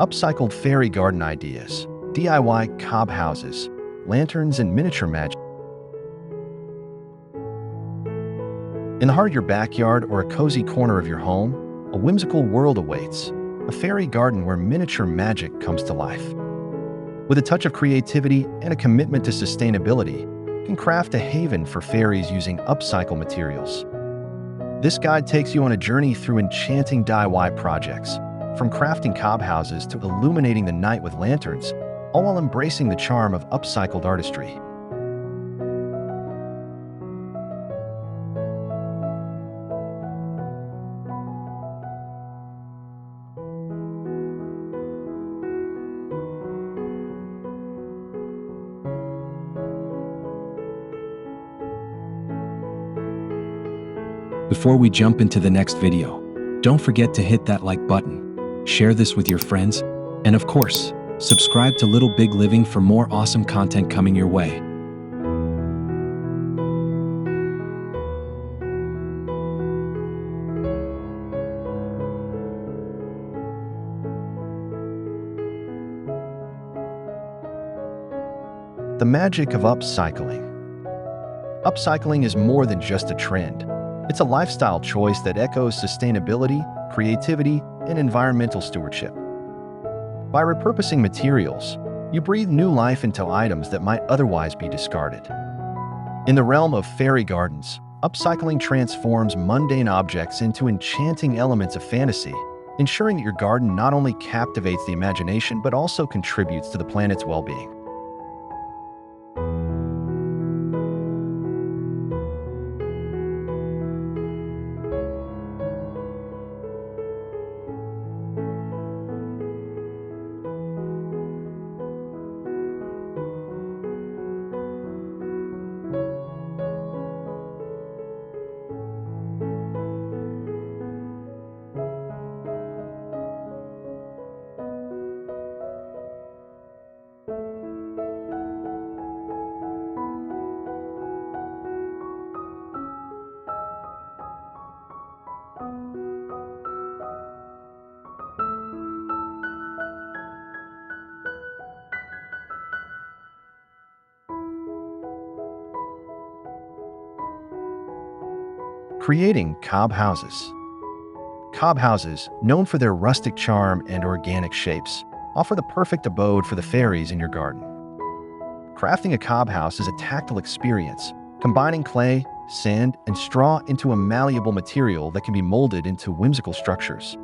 Upcycled fairy garden ideas, DIY cob houses, lanterns, and miniature magic. In the heart of your backyard or a cozy corner of your home, a whimsical world awaits, a fairy garden where miniature magic comes to life. With a touch of creativity and a commitment to sustainability, you can craft a haven for fairies using upcycled materials. This guide takes you on a journey through enchanting DIY projects, from crafting cob houses to illuminating the night with lanterns, all while embracing the charm of upcycled artistry. Before we jump into the next video, don't forget to hit that like button, share this with your friends, and of course, subscribe to Little Big Living for more awesome content coming your way. The magic of upcycling. Upcycling is more than just a trend. It's a lifestyle choice that echoes sustainability, creativity, and environmental stewardship. By repurposing materials, you breathe new life into items that might otherwise be discarded. In the realm of fairy gardens, upcycling transforms mundane objects into enchanting elements of fantasy, ensuring that your garden not only captivates the imagination but also contributes to the planet's well-being. Creating cob houses. Cob houses, known for their rustic charm and organic shapes, offer the perfect abode for the fairies in your garden. Crafting a cob house is a tactile experience, combining clay, sand, and straw into a malleable material that can be molded into whimsical structures.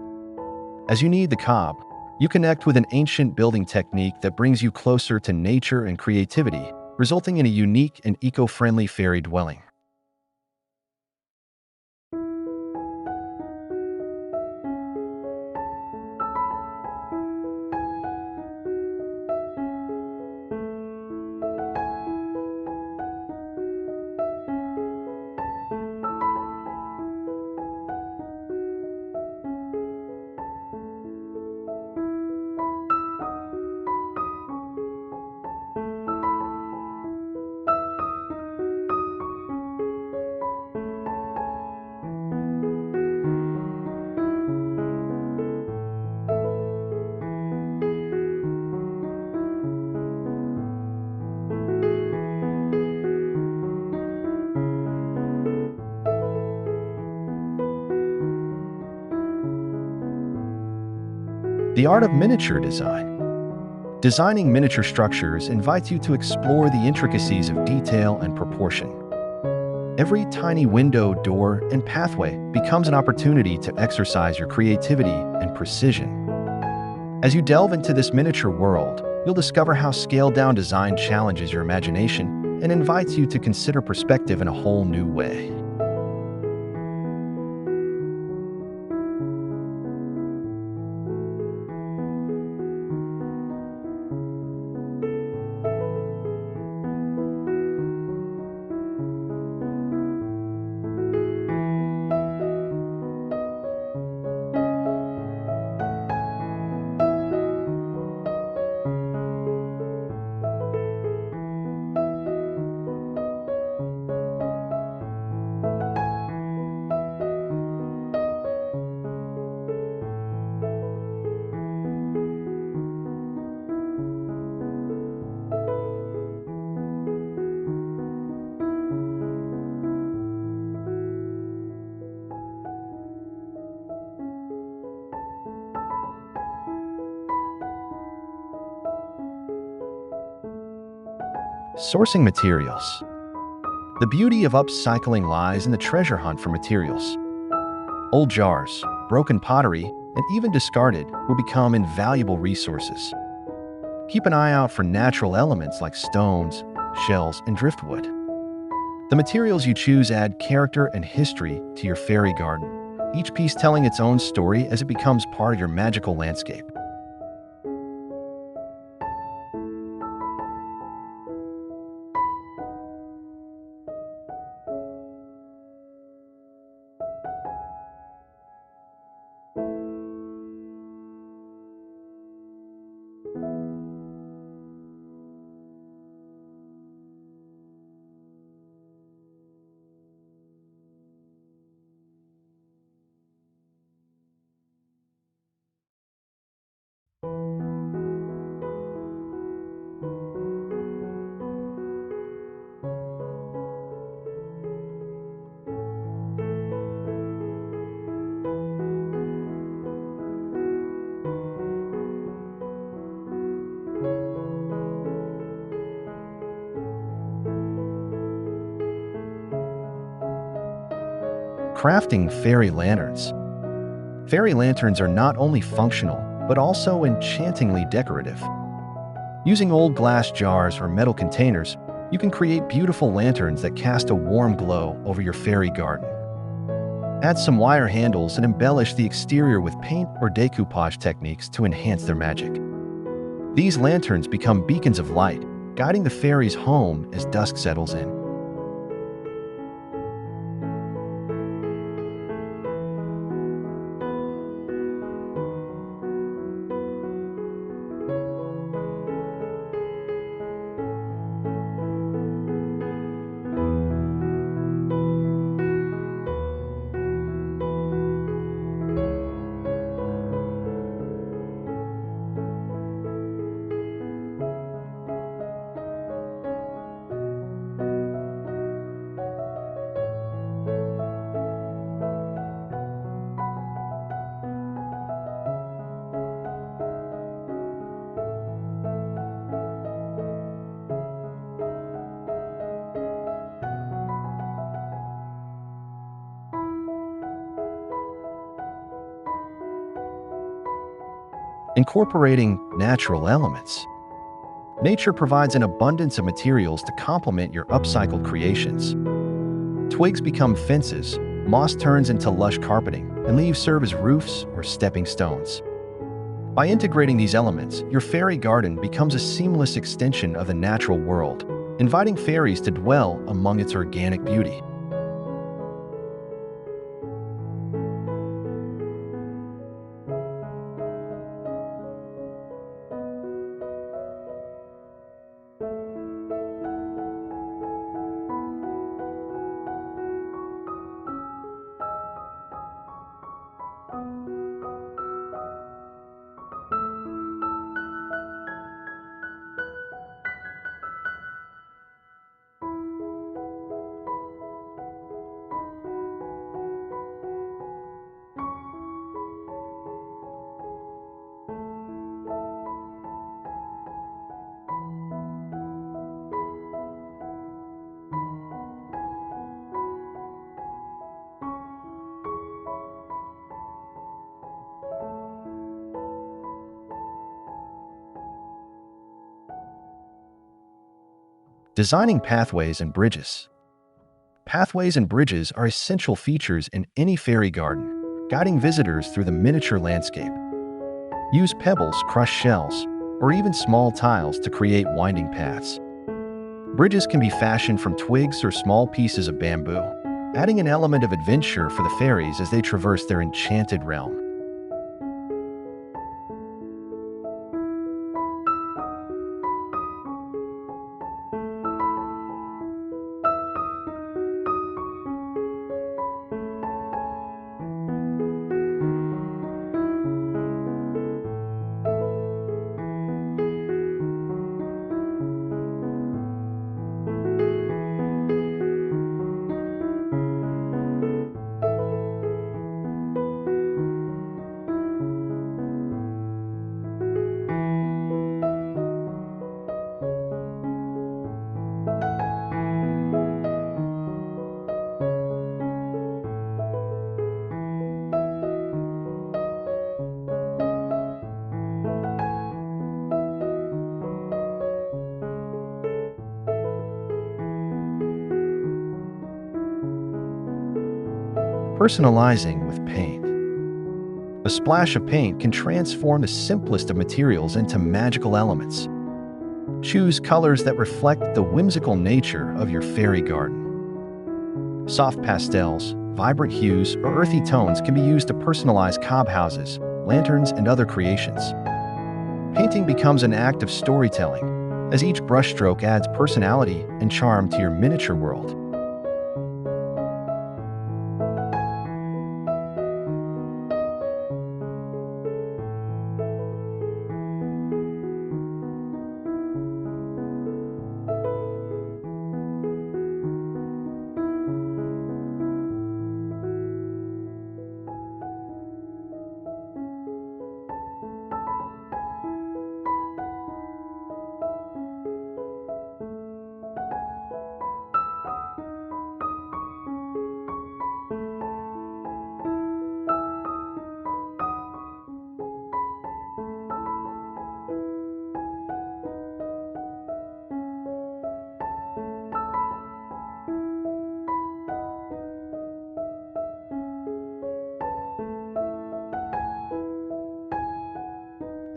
As you knead the cob, you connect with an ancient building technique that brings you closer to nature and creativity, resulting in a unique and eco-friendly fairy dwelling. The art of miniature design. Designing miniature structures invites you to explore the intricacies of detail and proportion. Every tiny window, door, and pathway becomes an opportunity to exercise your creativity and precision. As you delve into this miniature world, you'll discover how scaled-down design challenges your imagination and invites you to consider perspective in a whole new way. Sourcing materials. The beauty of upcycling lies in the treasure hunt for materials. Old jars, broken pottery, and even discarded will become invaluable resources. Keep an eye out for natural elements like stones, shells, and driftwood. The materials you choose add character and history to your fairy garden, each piece telling its own story as it becomes part of your magical landscape. Crafting fairy lanterns. Fairy lanterns are not only functional, but also enchantingly decorative. Using old glass jars or metal containers, you can create beautiful lanterns that cast a warm glow over your fairy garden. Add some wire handles and embellish the exterior with paint or decoupage techniques to enhance their magic. These lanterns become beacons of light, guiding the fairies home as dusk settles in. Incorporating natural elements. Nature provides an abundance of materials to complement your upcycled creations. Twigs become fences, moss turns into lush carpeting, and leaves serve as roofs or stepping stones. By integrating these elements, your fairy garden becomes a seamless extension of the natural world, inviting fairies to dwell among its organic beauty. Designing pathways and bridges. Pathways and bridges are essential features in any fairy garden, guiding visitors through the miniature landscape. Use pebbles, crushed shells, or even small tiles to create winding paths. Bridges can be fashioned from twigs or small pieces of bamboo, adding an element of adventure for the fairies as they traverse their enchanted realm. Personalizing with paint. A splash of paint can transform the simplest of materials into magical elements. Choose colors that reflect the whimsical nature of your fairy garden. Soft pastels, vibrant hues, or earthy tones can be used to personalize cob houses, lanterns, and other creations. Painting becomes an act of storytelling, as each brushstroke adds personality and charm to your miniature world.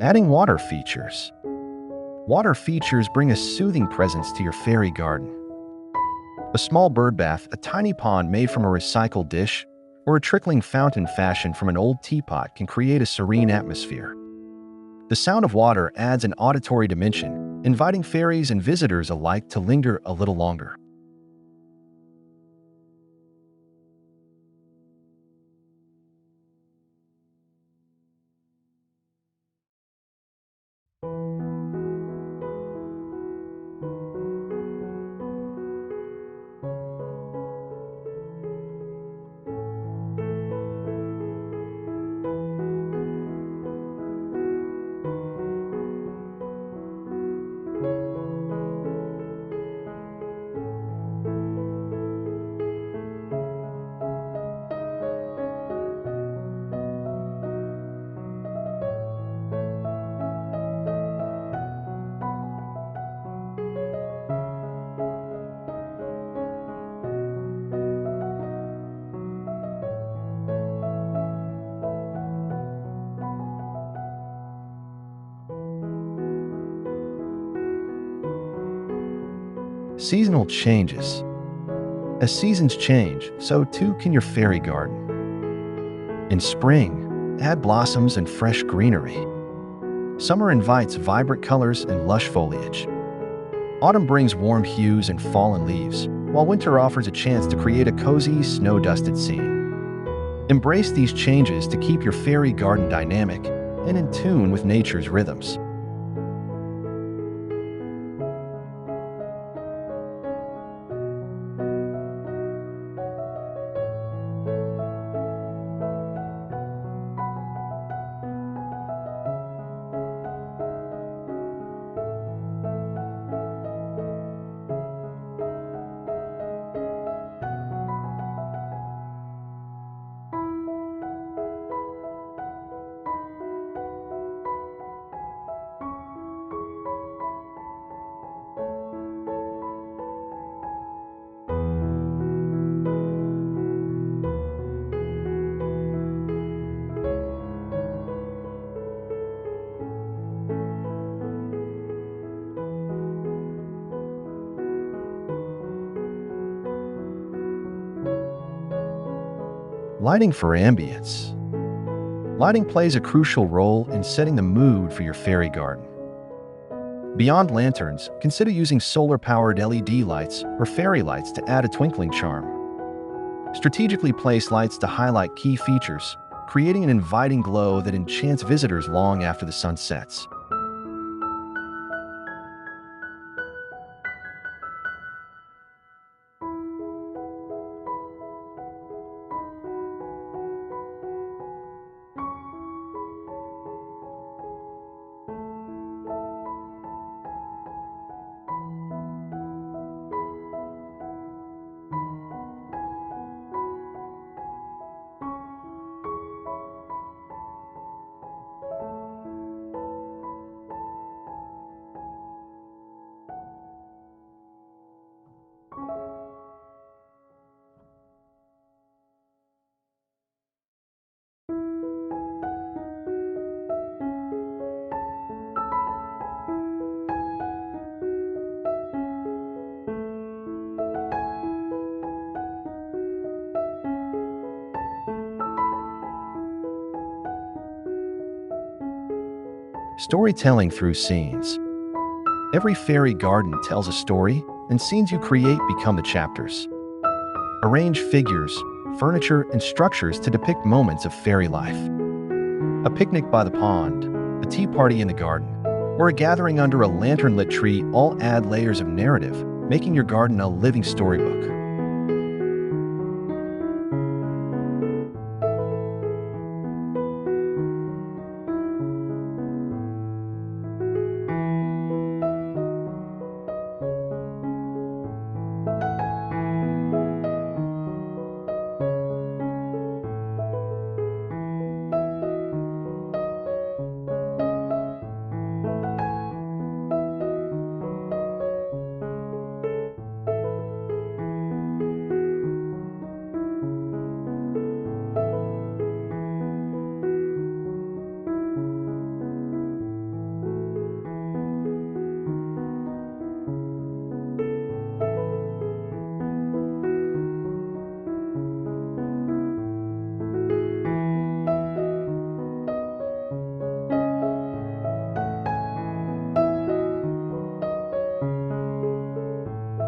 Adding water features. Water features bring a soothing presence to your fairy garden. A small bird bath, a tiny pond made from a recycled dish, or a trickling fountain fashioned from an old teapot can create a serene atmosphere. The sound of water adds an auditory dimension, inviting fairies and visitors alike to linger a little longer. Seasonal changes. As seasons change, so too can your fairy garden. In spring, add blossoms and fresh greenery. Summer invites vibrant colors and lush foliage. Autumn brings warm hues and fallen leaves, while winter offers a chance to create a cozy, snow-dusted scene. Embrace these changes to keep your fairy garden dynamic and in tune with nature's rhythms. Lighting for ambience. Lighting plays a crucial role in setting the mood for your fairy garden. Beyond lanterns, consider using solar-powered LED lights or fairy lights to add a twinkling charm. Strategically place lights to highlight key features, creating an inviting glow that enchants visitors long after the sun sets. Storytelling through scenes. Every fairy garden tells a story, and scenes you create become the chapters. Arrange figures, furniture, and structures to depict moments of fairy life. A picnic by the pond, a tea party in the garden, or a gathering under a lantern-lit tree all add layers of narrative, making your garden a living storybook.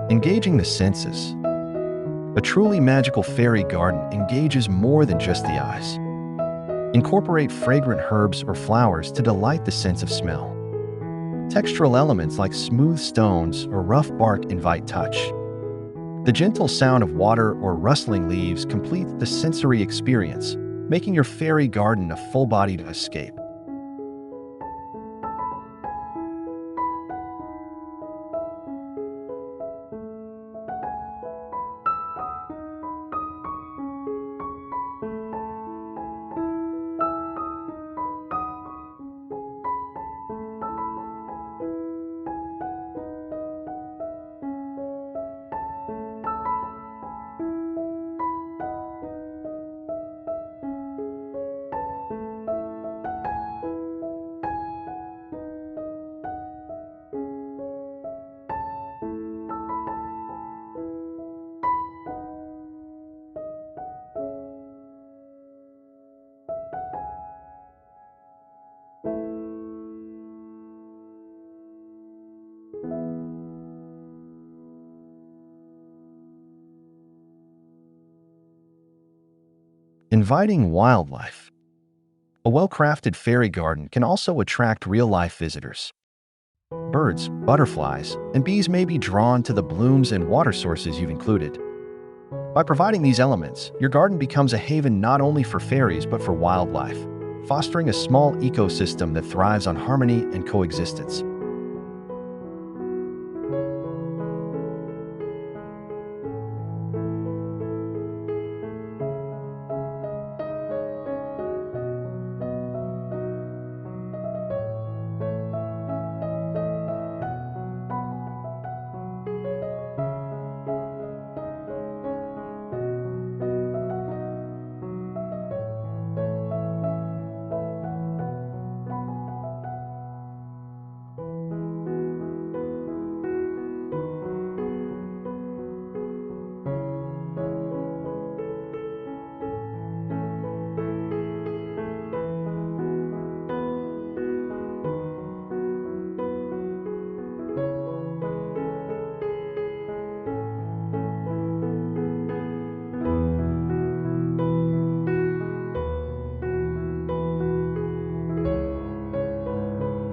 Engaging the senses. A truly magical fairy garden engages more than just the eyes. Incorporate fragrant herbs or flowers to delight the sense of smell. Textural elements like smooth stones or rough bark invite touch. The gentle sound of water or rustling leaves complete the sensory experience, making your fairy garden a full-bodied escape. Inviting wildlife. A well-crafted fairy garden can also attract real-life visitors. Birds, butterflies, and bees may be drawn to the blooms and water sources you've included. By providing these elements, your garden becomes a haven not only for fairies but for wildlife, fostering a small ecosystem that thrives on harmony and coexistence.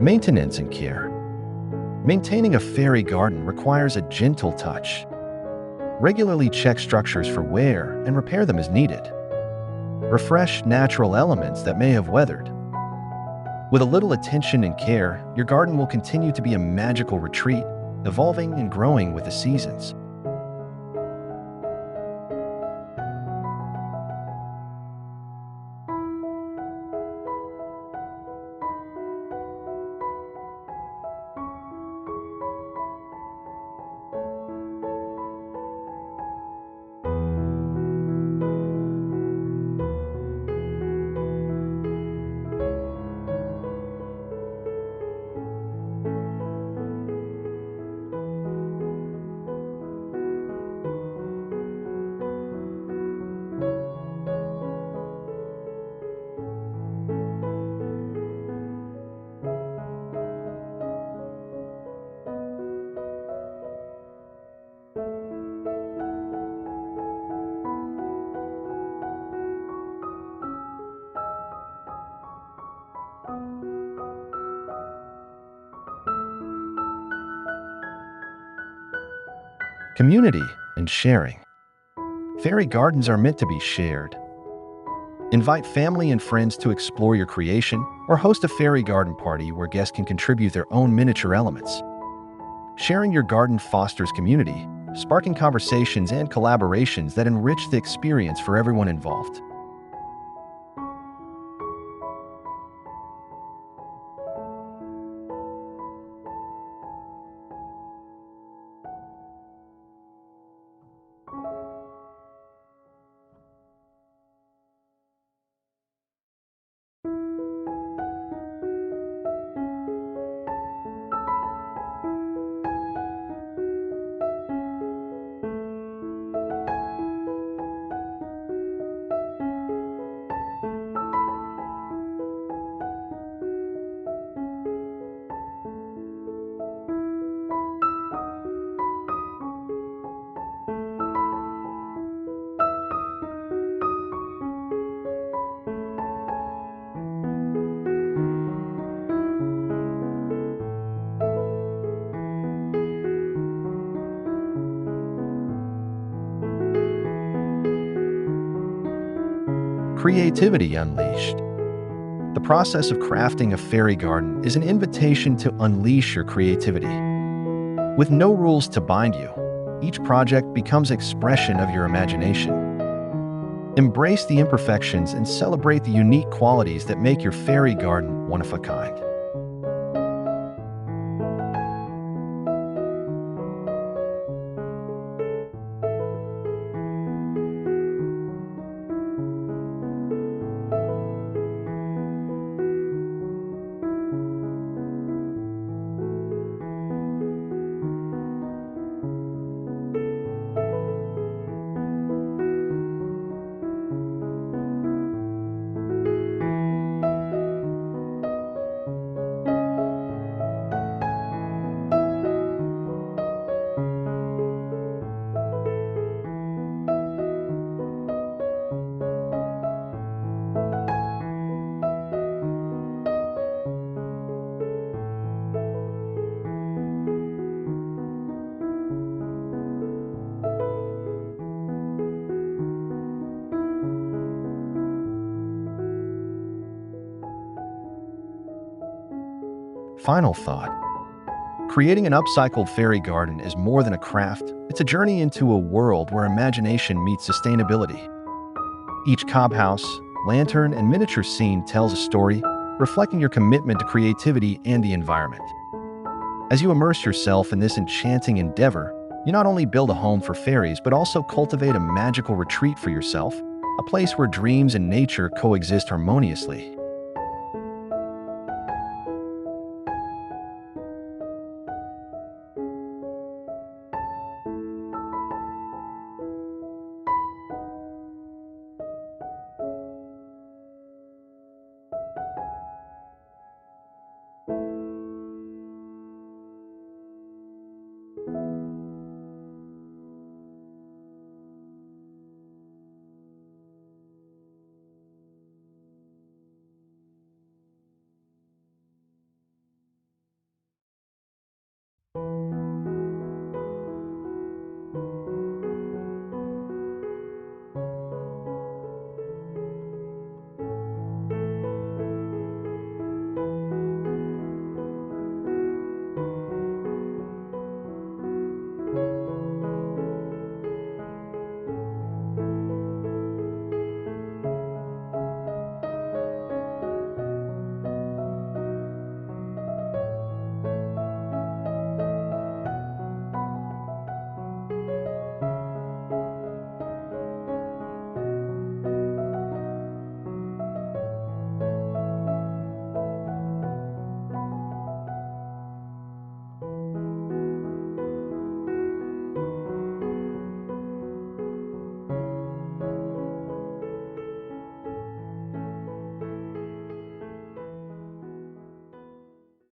Maintenance and care. Maintaining a fairy garden requires a gentle touch. Regularly check structures for wear and repair them as needed. Refresh natural elements that may have weathered. With a little attention and care, your garden will continue to be a magical retreat, evolving and growing with the seasons. Community and sharing. Fairy gardens are meant to be shared. Invite family and friends to explore your creation, or host a fairy garden party where guests can contribute their own miniature elements. Sharing your garden fosters community, sparking conversations and collaborations that enrich the experience for everyone involved. Creativity unleashed. The process of crafting a fairy garden is an invitation to unleash your creativity. With no rules to bind you, each project becomes expression of your imagination. Embrace the imperfections and celebrate the unique qualities that make your fairy garden one of a kind. Final thought. Creating an upcycled fairy garden is more than a craft. It's a journey into a world where imagination meets sustainability. Each cob house, lantern, and miniature scene tells a story, reflecting your commitment to creativity and the environment. As you immerse yourself in this enchanting endeavor, you not only build a home for fairies, but also cultivate a magical retreat for yourself, a place where dreams and nature coexist harmoniously.